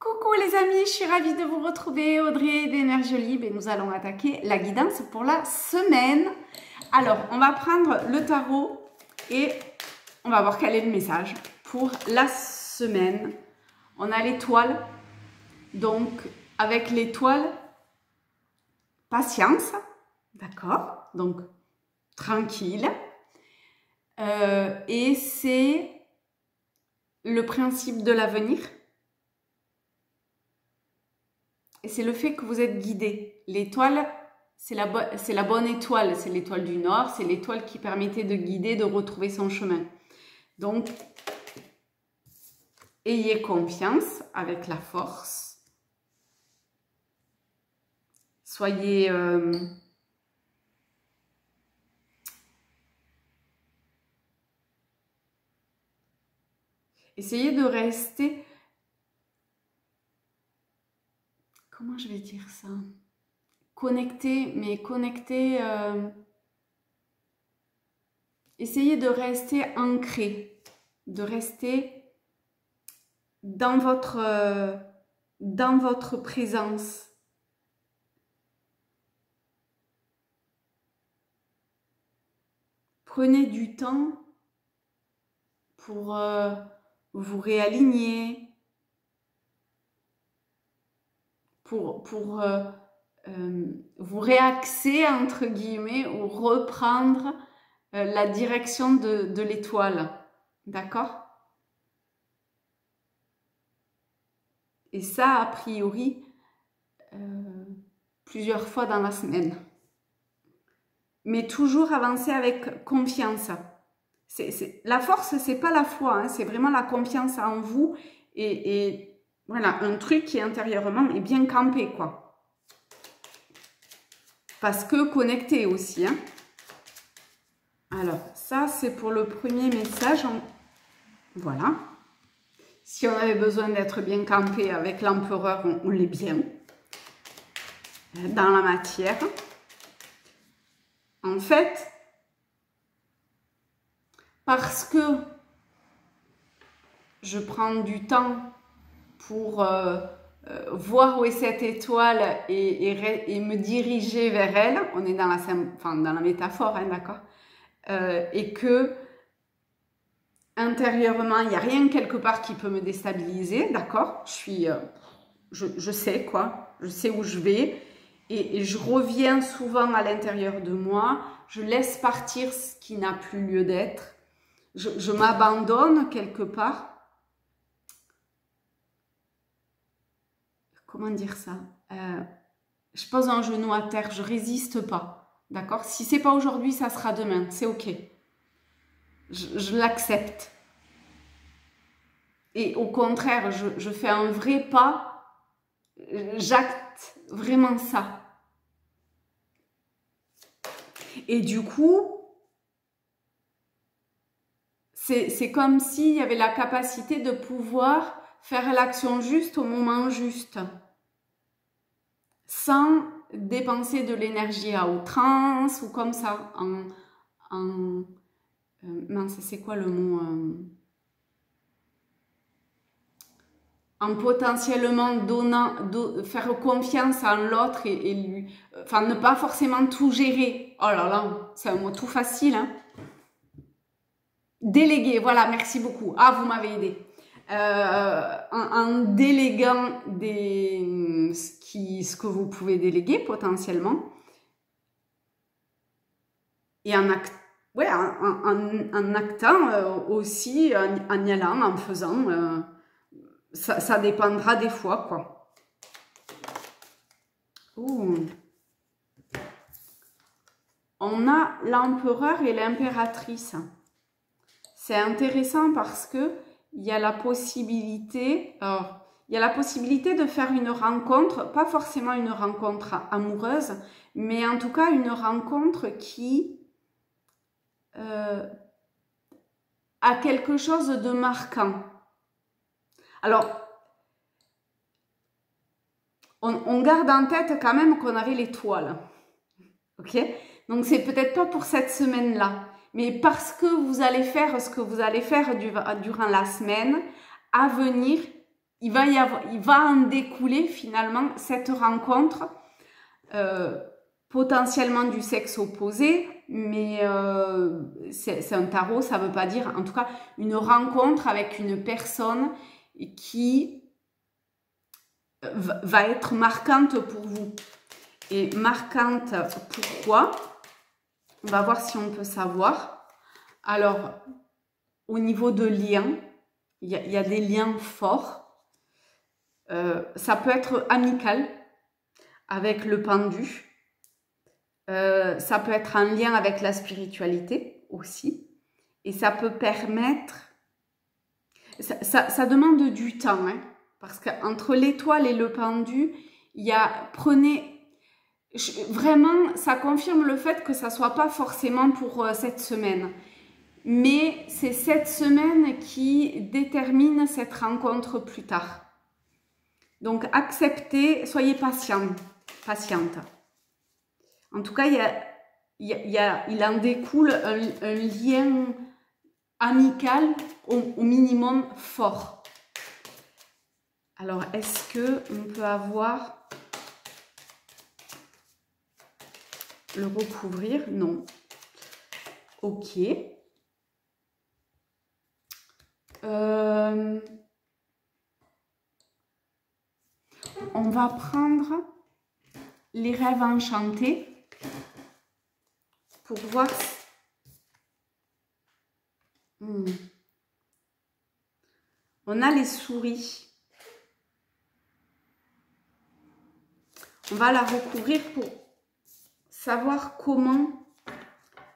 Coucou les amis, je suis ravie de vous retrouver, Audrey d'Énergie Libre, et nous allons attaquer la guidance pour la semaine. Alors, on va prendre le tarot et on va voir quel est le message pour la semaine. On a l'étoile, donc avec l'étoile, patience, d'accord, donc tranquille. Et c'est le principe de l'avenir. Et c'est le fait que vous êtes guidé. L'étoile, c'est la bonne étoile, c'est l'étoile du Nord, c'est l'étoile qui permettait de guider, de retrouver son chemin. Donc, ayez confiance avec la force. Soyez... essayez de rester... Comment je vais dire ça? Connecté, mais connecté... essayez de rester ancré, de rester dans votre présence. Prenez du temps pour vous réaligner, pour vous réaxer, entre guillemets, ou reprendre la direction de l'étoile. D'accord? Et ça, a priori, plusieurs fois dans la semaine. Mais toujours avancer avec confiance. La force, c'est pas la foi, hein, c'est vraiment la confiance en vous et voilà, un truc qui intérieurement est bien campé, quoi. Parce que connecté aussi, hein. Alors, ça, c'est pour le premier message. Voilà. Si on avait besoin d'être bien campé avec l'empereur, on l'est bien. Dans la matière. En fait, parce que je prends du temps pour voir où est cette étoile et me diriger vers elle, on est dans la métaphore, hein, d'accord, et que intérieurement, il n'y a rien quelque part qui peut me déstabiliser, d'accord, je sais quoi, je sais où je vais, et je reviens souvent à l'intérieur de moi, je laisse partir ce qui n'a plus lieu d'être, je m'abandonne quelque part. Comment dire ça? Je pose un genou à terre, je résiste pas, d'accord? Si c'est pas aujourd'hui, ça sera demain, c'est ok. Je l'accepte. Et au contraire, je fais un vrai pas, j'acte vraiment ça. Et du coup, c'est comme s'il y avait la capacité de pouvoir faire l'action juste au moment juste, sans dépenser de l'énergie à outrance ou comme ça, mince, c'est quoi le mot, en potentiellement faire confiance en l'autre et lui, enfin ne pas forcément tout gérer. Oh là là, c'est un mot tout facile, hein. Déléguer, voilà, merci beaucoup. Ah, vous m'avez aidé. En déléguant ce que vous pouvez déléguer potentiellement et en actant aussi, en y allant, en faisant, ça dépendra des fois, quoi. Ouh. On a l'empereur et l'impératrice. C'est intéressant parce que il y a la possibilité, de faire une rencontre, pas forcément une rencontre amoureuse, mais en tout cas une rencontre qui a quelque chose de marquant. Alors, on garde en tête quand même qu'on avait l'étoile, ok? Donc c'est peut-être pas pour cette semaine-là, mais parce que vous allez faire ce que vous allez faire durant la semaine à venir, il va en découler finalement cette rencontre potentiellement du sexe opposé, mais c'est un tarot, ça veut pas dire, en tout cas, une rencontre avec une personne qui va être marquante pour vous. Et marquante, pourquoi? On va voir si on peut savoir. Alors, au niveau de liens, il y a des liens forts. Ça peut être amical avec le pendu. Ça peut être en lien avec la spiritualité aussi. Et ça peut permettre... Ça demande du temps, hein, parce qu'entre l'étoile et le pendu, il y a... Vraiment, ça confirme le fait que ça ne soit pas forcément pour cette semaine. Mais c'est cette semaine qui détermine cette rencontre plus tard. Donc, acceptez, soyez patiente. En tout cas, il en découle un lien amical au minimum fort. Alors, est-ce qu'on peut avoir le recouvrir? Non. Ok. On va prendre les rêves enchantés pour voir. On a les souris. On va la recouvrir pour savoir comment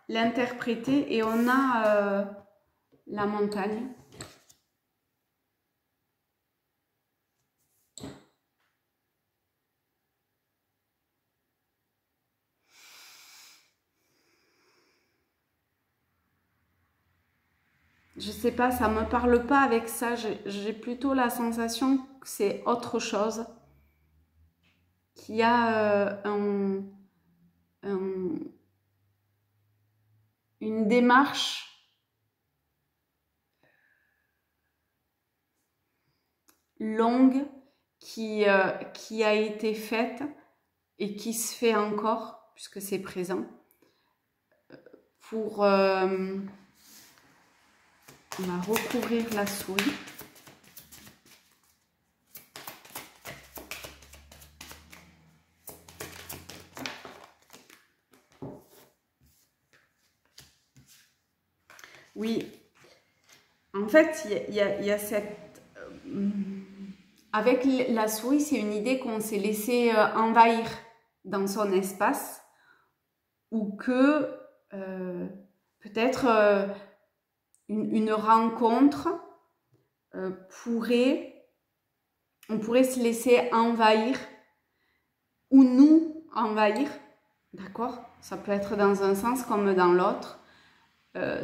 l'interpréter. Et on a la montagne. Je sais pas, ça me parle pas avec ça. J'ai plutôt la sensation que c'est autre chose. Qu'il y a une démarche longue qui a été faite et qui se fait encore, puisque c'est présent, pour... on va recouvrir la souris. Oui, en fait, il y a cette... avec la souris, c'est une idée qu'on s'est laissé envahir dans son espace, ou que peut-être une rencontre on pourrait se laisser envahir, ou nous envahir, d'accord? Ça peut être dans un sens comme dans l'autre.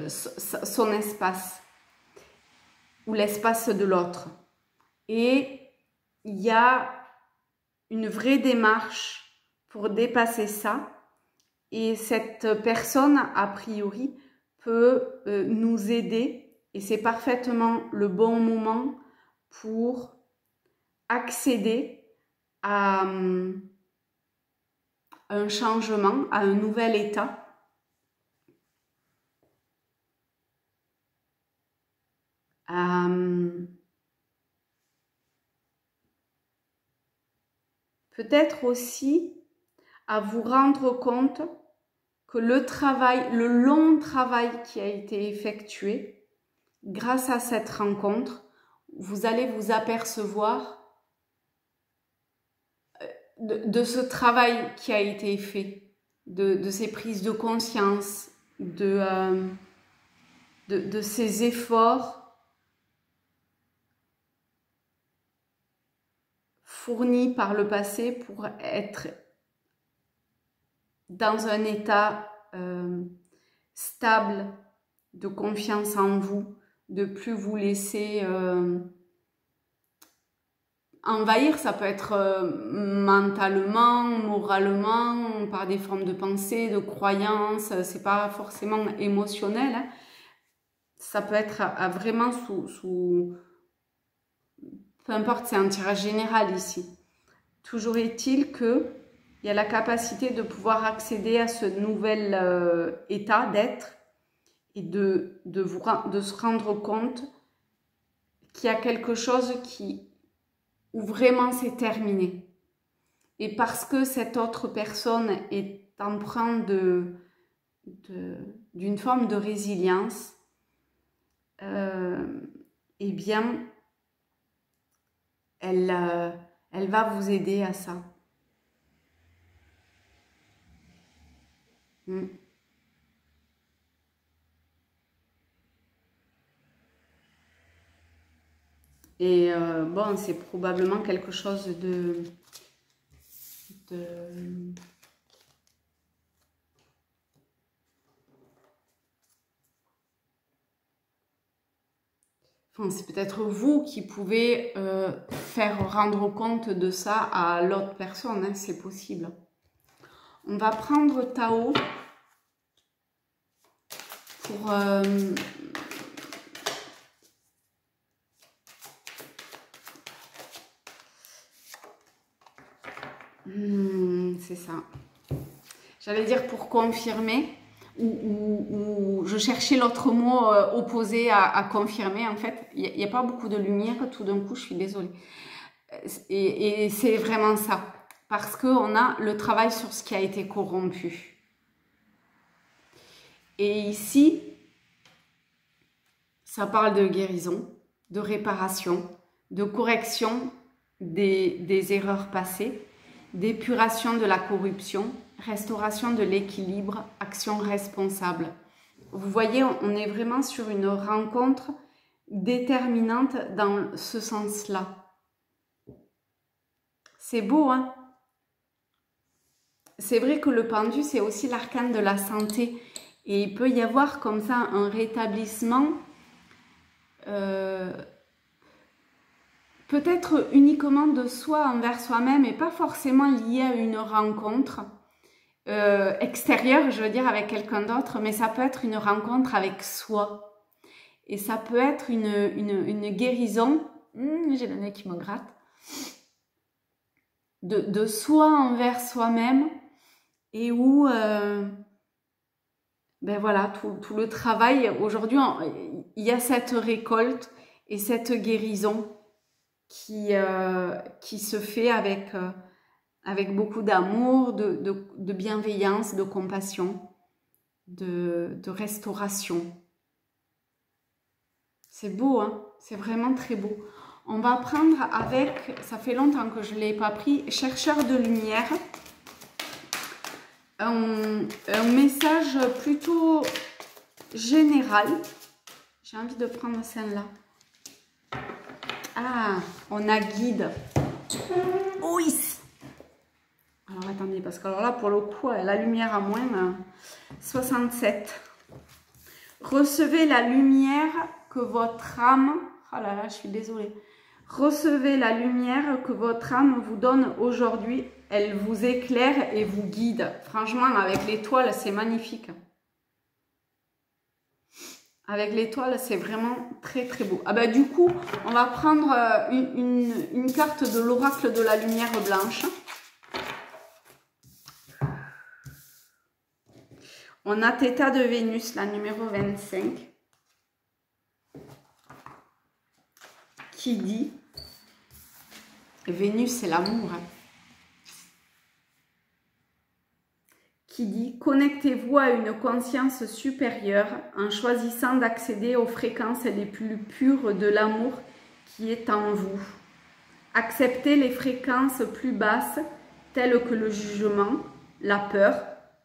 Son espace ou l'espace de l'autre. Et il y a une vraie démarche pour dépasser ça. Et cette personne, a priori, peut nous aider. Et c'est parfaitement le bon moment pour accéder à un changement, à un nouvel état. Peut-être aussi à vous rendre compte que le long travail qui a été effectué, grâce à cette rencontre, vous allez vous apercevoir de ce travail qui a été fait, de ces prises de conscience, de ces efforts fournis par le passé pour être dans un état stable, de confiance en vous, de plus vous laisser envahir. Ça peut être mentalement, moralement, par des formes de pensée, de croyances. C'est pas forcément émotionnel, hein. Ça peut être vraiment Peu importe, c'est un tirage général ici. Toujours est-il qu'il y a la capacité de pouvoir accéder à ce nouvel état d'être et de se rendre compte qu'il y a quelque chose où vraiment c'est terminé. Et parce que cette autre personne est empreinte d'une forme de résilience, eh bien, elle va vous aider à ça. Et bon, c'est probablement quelque chose Enfin, c'est peut-être vous qui pouvez faire rendre compte de ça à l'autre personne, hein, c'est possible. On va prendre Tao pour... c'est ça. J'allais dire pour confirmer, ou je cherchais l'autre mot opposé à confirmer. En fait, il n'y a pas beaucoup de lumière tout d'un coup, je suis désolée. Et c'est vraiment ça. Parce qu'on a le travail sur ce qui a été corrompu. Et ici, ça parle de guérison, de réparation, de correction des erreurs passées, d'épuration de la corruption, restauration de l'équilibre, action responsable. Vous voyez, on est vraiment sur une rencontre déterminante dans ce sens-là. C'est beau, hein? C'est vrai que le pendu, c'est aussi l'arcane de la santé. Et il peut y avoir comme ça un rétablissement peut-être uniquement de soi envers soi-même et pas forcément lié à une rencontre extérieure, je veux dire, avec quelqu'un d'autre, mais ça peut être une rencontre avec soi. Et ça peut être une guérison, j'ai le nez qui me gratte, de soi envers soi-même et où, ben voilà, tout le travail, aujourd'hui, il y a cette récolte et cette guérison qui se fait avec beaucoup d'amour, de bienveillance, de compassion, de restauration. C'est beau, hein? C'est vraiment très beau. On va prendre avec, ça fait longtemps que je ne l'ai pas pris, chercheur de lumière. Un message plutôt général. J'ai envie de prendre celle-là. Ah, on a guide. Oui. Alors attendez, parce que alors là, pour le coup, la lumière à moins 67. Recevez la lumière que votre âme... Oh là là, je suis désolée. Recevez la lumière que votre âme vous donne aujourd'hui. Elle vous éclaire et vous guide. Franchement, avec l'étoile, c'est magnifique. Avec l'étoile, c'est vraiment très très beau. Ah bah du coup, on va prendre une carte de l'oracle de la lumière blanche. On a Theta de Vénus, la numéro 25, qui dit, Vénus c'est l'amour, hein, qui dit, connectez-vous à une conscience supérieure en choisissant d'accéder aux fréquences les plus pures de l'amour qui est en vous. Acceptez les fréquences plus basses telles que le jugement, la peur,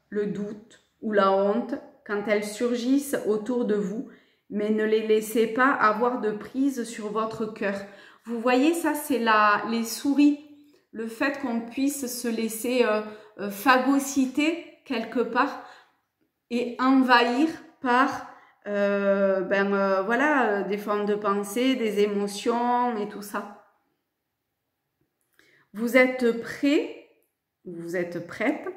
le doute ou la honte quand elles surgissent autour de vous, mais ne les laissez pas avoir de prise sur votre cœur. Vous voyez, ça c'est les souris, le fait qu'on puisse se laisser phagocyter quelque part et envahir par voilà, des formes de pensée, des émotions et tout ça. Vous êtes prêt, vous êtes prête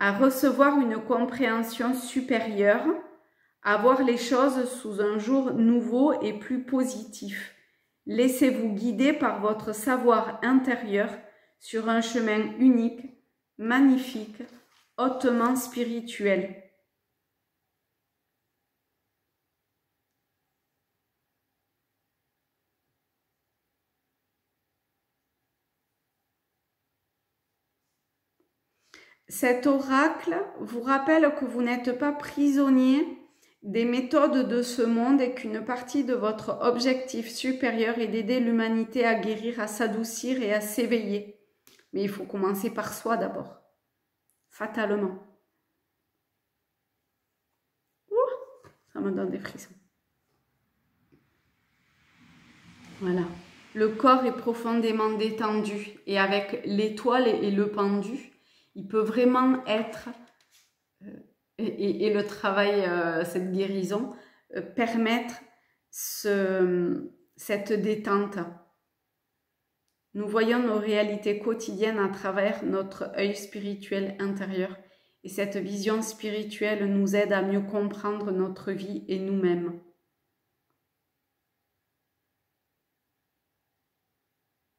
à recevoir une compréhension supérieure, à voir les choses sous un jour nouveau et plus positif. Laissez-vous guider par votre savoir intérieur sur un chemin unique, magnifique, hautement spirituel. Cet oracle vous rappelle que vous n'êtes pas prisonnier des méthodes de ce monde et qu'une partie de votre objectif supérieur est d'aider l'humanité à guérir, à s'adoucir et à s'éveiller. Mais il faut commencer par soi d'abord, fatalement. Ouh, ça me donne des frissons. Voilà. Le corps est profondément détendu et avec l'étoile et le pendu, il peut vraiment être... Et le travail, cette guérison, permettre cette détente. Nous voyons nos réalités quotidiennes à travers notre œil spirituel intérieur. Et cette vision spirituelle nous aide à mieux comprendre notre vie et nous-mêmes.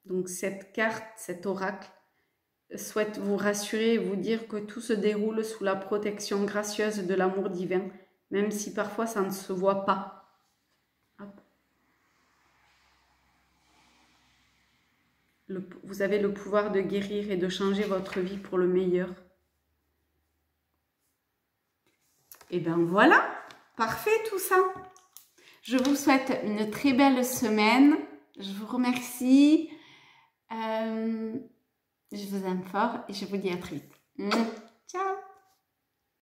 Donc cette carte, cet oracle, souhaite vous rassurer et vous dire que tout se déroule sous la protection gracieuse de l'amour divin, même si parfois ça ne se voit pas. Hop. Vous avez le pouvoir de guérir et de changer votre vie pour le meilleur. Et bien voilà, parfait tout ça. Je vous souhaite une très belle semaine. Je vous remercie. Je vous aime fort et je vous dis à très vite. Ciao!